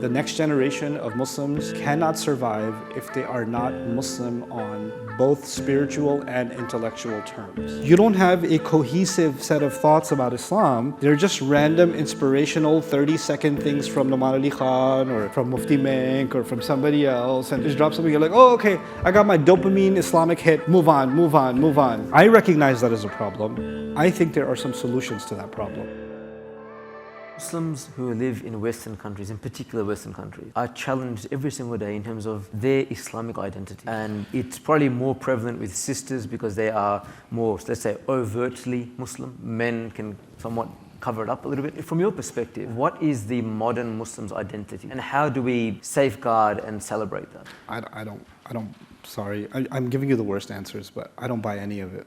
The next generation of Muslims cannot survive if they are not Muslim on both spiritual and intellectual terms. You don't have a cohesive set of thoughts about Islam. They're just random, inspirational 30-second things from Nouman Ali Khan or from Mufti Menk or from somebody else, and just drop something, you're like, oh, okay, I got my dopamine Islamic hit, move on, move on, move on. I recognize that as a problem. I think there are some solutions to that problem. Muslims who live in Western countries, in particular Western countries, are challenged every single day in terms of their Islamic identity. And it's probably more prevalent with sisters because they are more, let's say, overtly Muslim. Men can somewhat cover it up a little bit. From your perspective, what is the modern Muslim's identity? And how do we safeguard and celebrate that? Sorry, I'm giving you the worst answers, but I don't buy any of it.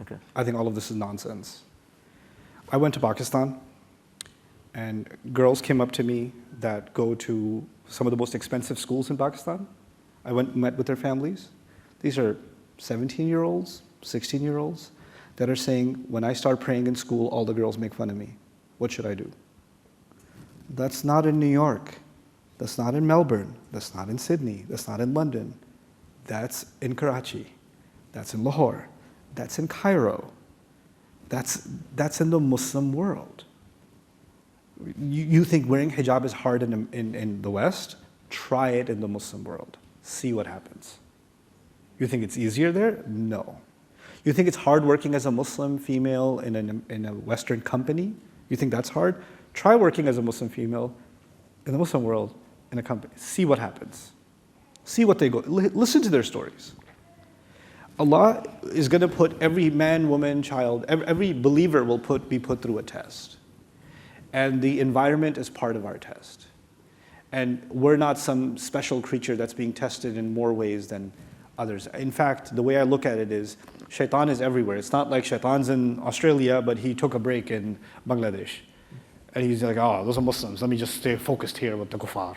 Okay. I think all of this is nonsense. I went to Pakistan, and girls came up to me that go to some of the most expensive schools in Pakistan. I went and met with their families. These are 17-year-olds, 16-year-olds that are saying, when I start praying in school, all the girls make fun of me. What should I do? That's not in New York. That's not in Melbourne. That's not in Sydney. That's not in London. That's in Karachi. That's in Lahore. That's in Cairo. That's in the Muslim world. You think wearing hijab is hard in the West? Try it in the Muslim world. See what happens. You think it's easier there? No. You think it's hard working as a Muslim female in a Western company? You think that's hard? Try working as a Muslim female in the Muslim world in a company. See what happens. See what they go. Listen to their stories. Allah is going to put every man, woman, child, every believer will be put through a test. And the environment is part of our test. And we're not some special creature that's being tested in more ways than others. In fact, the way I look at it is, shaitan is everywhere. It's not like shaitan's in Australia, but he took a break in Bangladesh. And he's like, oh, those are Muslims. Let me just stay focused here with the kuffar.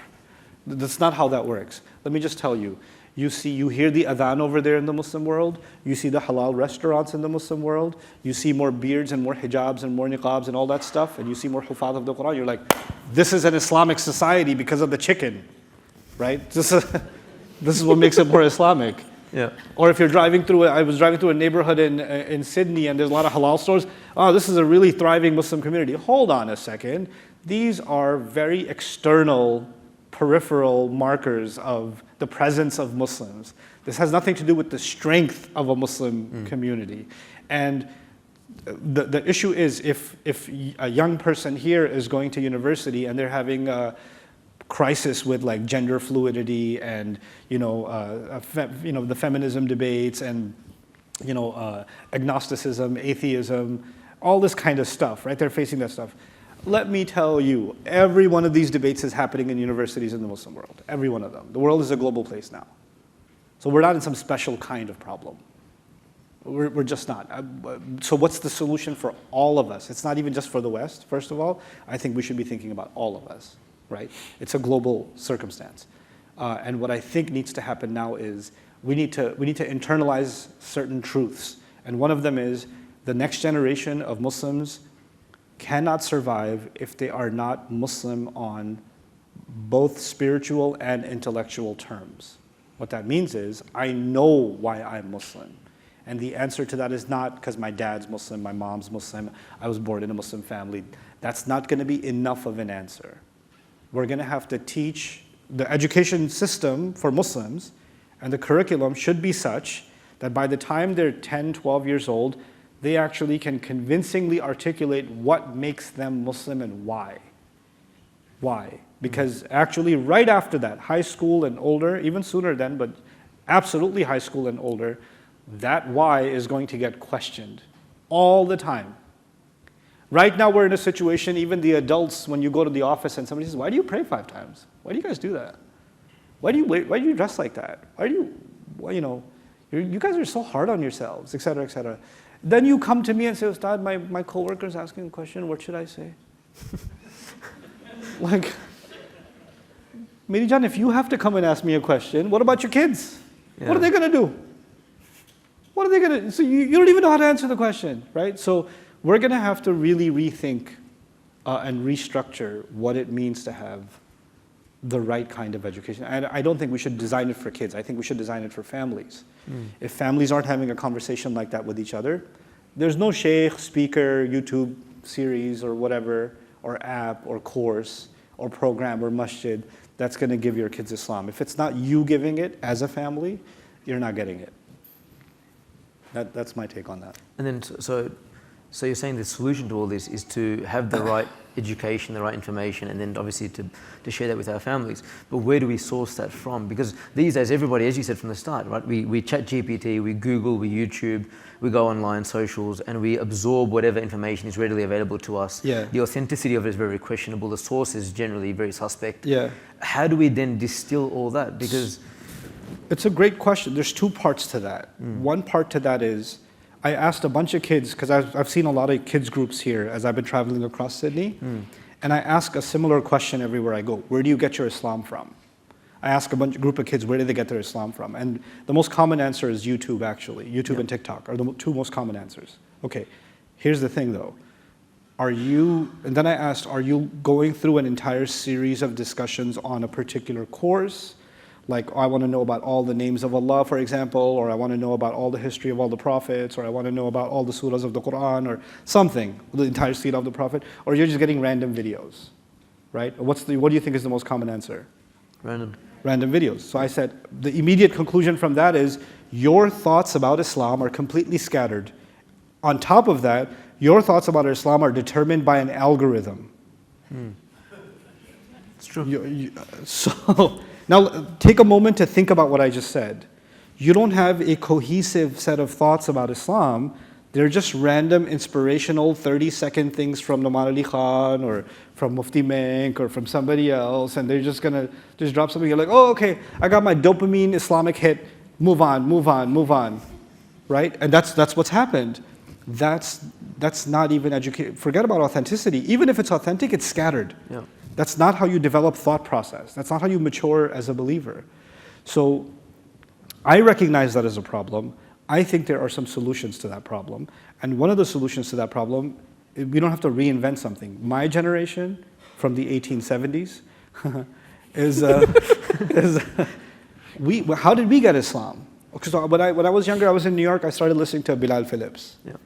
That's not how that works. Let me just tell you. You hear the adhan over there in the Muslim world. You see the halal restaurants in the Muslim world. You see more beards and more hijabs and more niqabs and all that stuff. And you see more hufaz of the Quran. You're like, this is an Islamic society because of the chicken, right? This is what makes it more Islamic. Yeah. Or if you're driving through, I was driving through a neighborhood in Sydney and there's a lot of halal stores. Oh, this is a really thriving Muslim community. Hold on a second. These are very external, peripheral markers of the presence of Muslims. This has nothing to do with the strength of a Muslim community. And the issue is if a young person here is going to university and they're having a crisis with like gender fluidity and the feminism debates and agnosticism, atheism, all this kind of stuff, right? They're facing that stuff. Let me tell you, every one of these debates is happening in universities in the Muslim world. Every one of them. The world is a global place now. So we're not in some special kind of problem. We're just not. So what's the solution for all of us? It's not even just for the West, first of all. I think we should be thinking about all of us, right? It's a global circumstance. And what I think needs to happen now is we need to internalize certain truths. And one of them is the next generation of Muslims cannot survive if they are not Muslim on both spiritual and intellectual terms. What that means is, I know why I'm Muslim. And the answer to that is not because my dad's Muslim, my mom's Muslim, I was born in a Muslim family. That's not going to be enough of an answer. We're going to have to teach the education system for Muslims, and the curriculum should be such that by the time they're 10, 12 years old, they actually can convincingly articulate what makes them Muslim and why. Why? Because actually right after that, high school and older, even sooner then, but absolutely high school and older, that why is going to get questioned all the time. Right now we're in a situation, even the adults, when you go to the office and somebody says, why do you pray 5 times? Why do you guys do that? Why do you dress like that? You guys are so hard on yourselves, et cetera, et cetera. Then you come to me and say, Ustad, my coworker is asking a question, what should I say? Like, Meri Jaan, if you have to come and ask me a question, what about your kids? Yeah. What are they going to do? What are they going to, so you don't even know how to answer the question, right? So we're going to have to really rethink and restructure what it means to have the right kind of education. And I don't think we should design it for kids. I think we should design it for families. If families aren't having a conversation like that with each other, there's no sheikh, speaker, YouTube series or whatever, or app or course or program or masjid that's going to give your kids Islam. If it's not you giving it as a family, you're not getting it. That's my take on that. And then, so you're saying the solution to all this is to have the right education, the right information, and then obviously to share that with our families. But where do we source that from? Because these days, everybody, as you said from the start, right? We chat GPT, we Google, we YouTube, we go online, socials, and we absorb whatever information is readily available to us. Yeah. The authenticity of it is very questionable. The source is generally very suspect. Yeah. How do we then distill all that? Because it's a great question. There's two parts to that. One part to that is, I asked a bunch of kids, because I've seen a lot of kids groups here as I've been traveling across Sydney, and I ask a similar question everywhere I go. Where do you get your Islam from? I ask a group of kids, where do they get their Islam from? And the most common answer is YouTube, actually. YouTube and TikTok are the two most common answers. Okay, here's the thing though. And then I asked, are you going through an entire series of discussions on a particular course? Like, I want to know about all the names of Allah, for example, or I want to know about all the history of all the prophets, or I want to know about all the surahs of the Quran, or something, the entire seerah of the Prophet, or you're just getting random videos, right? What do you think is the most common answer? Random videos. So I said, the immediate conclusion from that is, your thoughts about Islam are completely scattered. On top of that, your thoughts about Islam are determined by an algorithm. It's true. So now take a moment to think about what I just said. You don't have a cohesive set of thoughts about Islam. They're just random, inspirational 30-second things from Nouman Ali Khan or from Mufti Menk or from somebody else, and they're just gonna just drop something. You're like, oh, okay, I got my dopamine Islamic hit. Move on, right? And that's what's happened. That's not even educated. Forget about authenticity. Even if it's authentic, it's scattered. Yeah. That's not how you develop thought process. That's not how you mature as a believer. So I recognize that as a problem. I think there are some solutions to that problem. And one of the solutions to that problem, we don't have to reinvent something. My generation from the 1870s how did we get Islam? Because when I was younger, I was in New York, I started listening to Bilal Phillips. Yeah.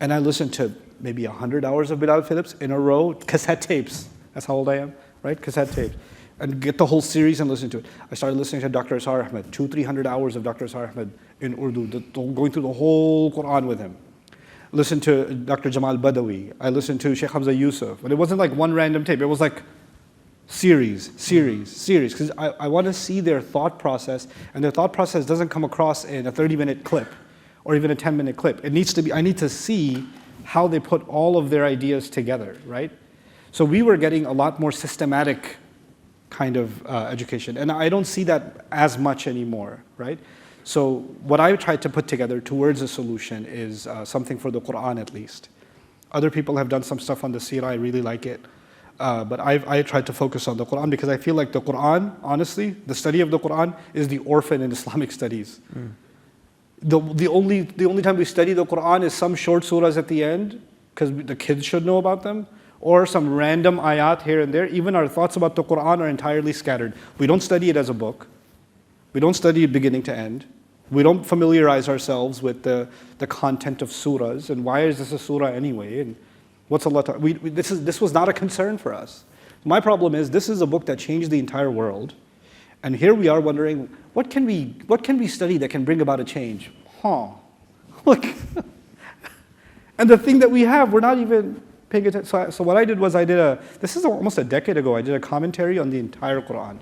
And I listened to maybe 100 hours of Bilal Phillips in a row, cassette tapes. That's how old I am, right? Cassette tapes. And get the whole series and listen to it. I started listening to Dr. Asar Ahmed, 200-300 hours of Dr. Asar Ahmed in Urdu, going through the whole Quran with him. Listened to Dr. Jamal Badawi. I listened to Sheikh Hamza Yusuf. But it wasn't like one random tape. It was like series. Because I want to see their thought process. And their thought process doesn't come across in a 30-minute clip or even a 10-minute clip. It needs to be, I need to see how they put all of their ideas together, right? So we were getting a lot more systematic kind of education. And I don't see that as much anymore, right? So what I tried to put together towards a solution is something for the Quran at least. Other people have done some stuff on the Seerah, I really like it. But I tried to focus on the Quran because I feel like the Quran, honestly, the study of the Quran is the orphan in Islamic studies. The only time we study the Quran is some short surahs at the end, because the kids should know about them, or some random ayat here and there. Even our thoughts about the Quran are entirely scattered. We don't study it as a book. We don't study it beginning to end. We don't familiarize ourselves with the content of surahs, and why is this a surah anyway, and what's Allah this was not a concern for us. My problem is, this is a book that changed the entire world, and here we are wondering, what can we study that can bring about a change? Look. And the thing that we have, we're not even paying attention. So what I did was, this is almost a decade ago, I did a commentary on the entire Quran,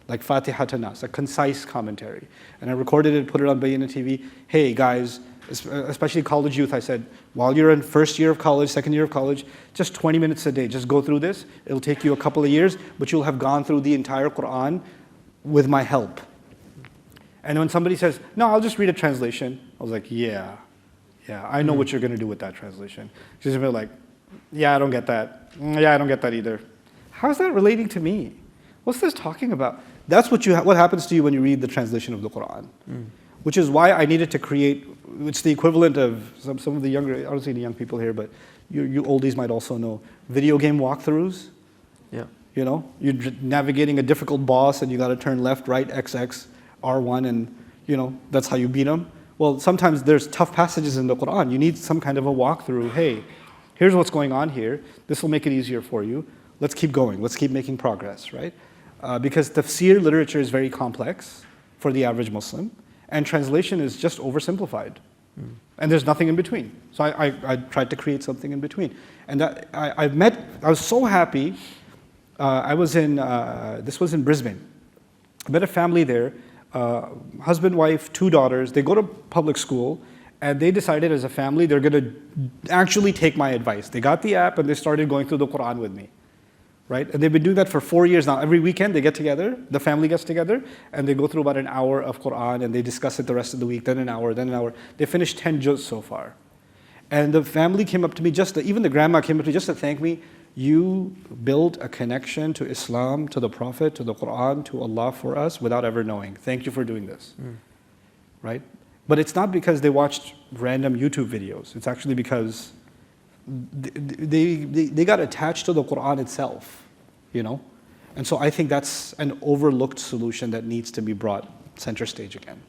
like Fatiha to Nas, a concise commentary. And I recorded it, put it on Bayyina TV. Hey guys, especially college youth, I said, while you're in first year of college, second year of college, just 20 minutes a day, just go through this. It'll take you a couple of years, but you'll have gone through the entire Quran with my help. And when somebody says, no, I'll just read a translation, I was like, yeah, I know what you're going to do with that translation. She's going to be like, yeah, I don't get that. Yeah, I don't get that either. How's that relating to me? What's this talking about? That's what happens to you when you read the translation of the Quran. Which is why I needed to create, it's the equivalent of some of the younger, I don't see any young people here, but you oldies might also know, video game walkthroughs. Yeah. You know, you're navigating a difficult boss and you got to turn left, right, XX, R1, and you know, that's how you beat them. Well, sometimes there's tough passages in the Quran. You need some kind of a walkthrough. Hey, here's what's going on here. This will make it easier for you. Let's keep going. Let's keep making progress, right? Because tafsir literature is very complex for the average Muslim, and translation is just oversimplified. And there's nothing in between. So I tried to create something in between. And that, I was so happy. This was in Brisbane. I met a family there, husband, wife, 2 daughters. They go to public school, and they decided as a family they're going to actually take my advice. They got the app and they started going through the Quran with me. Right? And they've been doing that for 4 years now. Every weekend they get together, the family gets together, and they go through about an hour of Quran, and they discuss it the rest of the week, then an hour, then an hour. They finished 10 juz so far. And the family came up to me, even the grandma came up to me just to thank me. You built a connection to Islam, to the Prophet, to the Quran, to Allah for us without ever knowing. Thank you for doing this. Right? But it's not because they watched random YouTube videos. It's actually because they got attached to the Quran itself, you know? And so I think that's an overlooked solution that needs to be brought center stage again.